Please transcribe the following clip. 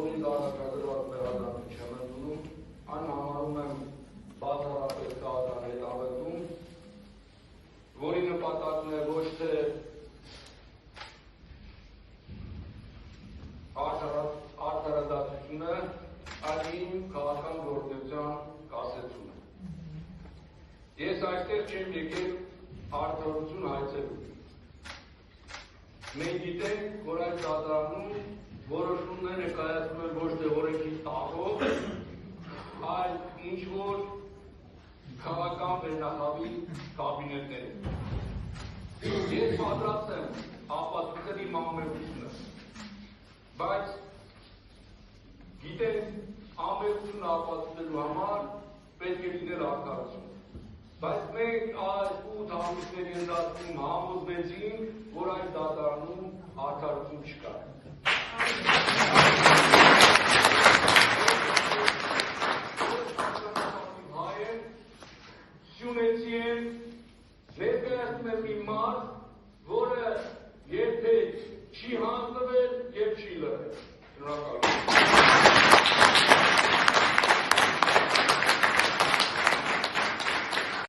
որի դարակագրված մեղադրանքության ընդունում, այն համարում եմ բացառապես քաղաքական հետավետում, որի նպատակն է ոչ թե արդարադատությունը, այլ իմ քաղաքական գործունեության կասեցումը։ Ես այստեղ չեմ եկել արդարություն հայցելու։ Մենք գիտենք, որ այս դատարանում որոշումներ է կայացնում են ոչ թե օրենքի տակով, այլ ինչ-որ քաղաքական վերնախավի կաբինետներում։ Ես պատրաստ եմ ապացուցել իմ անմեղությունը, բայց գիտեմ, անմեղությունը ապացուցելու համար պետք է լինել արդարություն։ Բայց մենք այս 8 ամիսների ընթացքում համոզվեցինք, որ այս դատարանում արդարություն չկա։